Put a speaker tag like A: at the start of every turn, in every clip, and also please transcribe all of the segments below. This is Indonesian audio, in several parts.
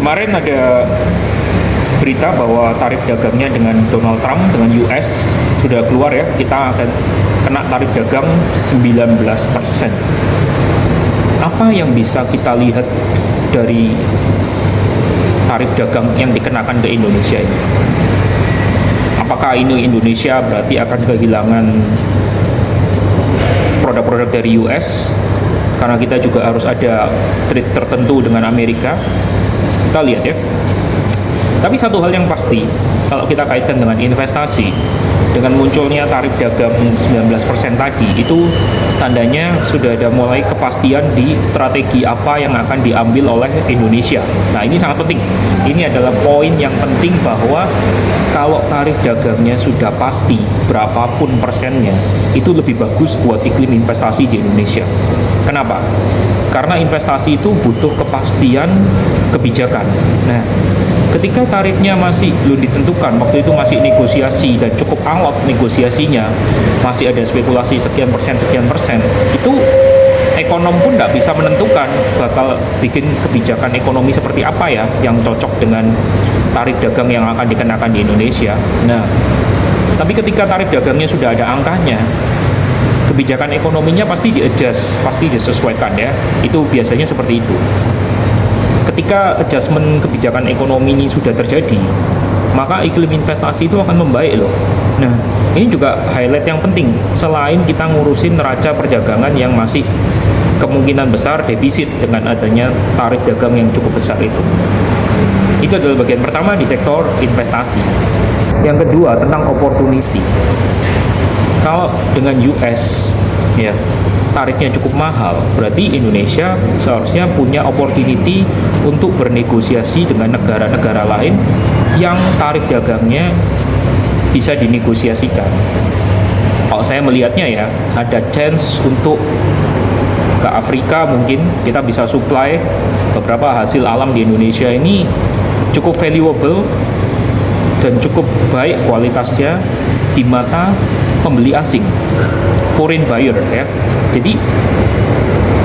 A: Kemarin ada berita bahwa tarif dagangnya dengan Donald Trump, dengan US sudah keluar ya, kita akan kena tarif dagang 19%. Apa yang bisa kita lihat dari tarif dagang yang dikenakan ke Indonesia ini? Apakah ini Indonesia berarti akan kehilangan produk-produk dari US? Karena kita juga harus ada trade tertentu dengan Amerika. Kita lihat ya. Tapi satu hal yang pasti, kalau kita kaitkan dengan investasi, dengan munculnya tarif dagang 19% tadi, itu tandanya sudah ada mulai kepastian di strategi apa yang akan diambil oleh Indonesia. Nah, ini sangat penting. Ini adalah poin yang penting bahwa kalau tarif dagangnya sudah pasti berapapun persennya, itu lebih bagus buat iklim investasi di Indonesia. Kenapa? Karena investasi itu butuh kepastian kebijakan. Nah, ketika tarifnya masih belum ditentukan, waktu itu masih negosiasi dan cukup alot negosiasinya, masih ada spekulasi sekian persen, itu ekonom pun tidak bisa menentukan bakal bikin kebijakan ekonomi seperti apa ya yang cocok dengan tarif dagang yang akan dikenakan di Indonesia. Nah, tapi ketika tarif dagangnya sudah ada angkanya, kebijakan ekonominya pasti di-adjust, pasti disesuaikan ya. Itu biasanya seperti itu. Ketika adjustment kebijakan ekonomi ini sudah terjadi, maka iklim investasi itu akan membaik loh. Nah, ini juga highlight yang penting. Selain kita ngurusin neraca perdagangan yang masih kemungkinan besar defisit dengan adanya tarif dagang yang cukup besar itu. Itu adalah bagian pertama di sektor investasi. Yang kedua tentang opportunity. Kalau dengan US ya tarifnya cukup mahal, berarti Indonesia seharusnya punya opportunity untuk bernegosiasi dengan negara-negara lain yang tarif dagangnya bisa dinegosiasikan. Kalau saya melihatnya ya, ada chance untuk ke Afrika, mungkin kita bisa supply beberapa hasil alam di Indonesia ini cukup valuable dan cukup baik kualitasnya di mata pembeli asing, foreign buyer ya. Jadi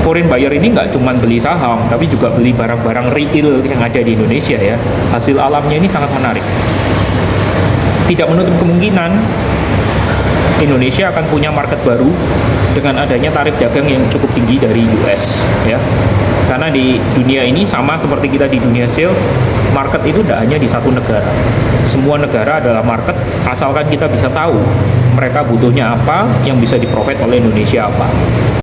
A: foreign buyer ini nggak cuma beli saham, tapi juga beli barang-barang retail yang ada di Indonesia ya. Hasil alamnya ini sangat menarik. Tidak menutup kemungkinan Indonesia akan punya market baru dengan adanya tarif dagang yang cukup tinggi dari US ya. Karena di dunia ini sama seperti kita di dunia sales, market itu tidak hanya di satu negara. Semua negara adalah market, asalkan kita bisa tahu mereka butuhnya apa, yang bisa di-provide oleh Indonesia apa.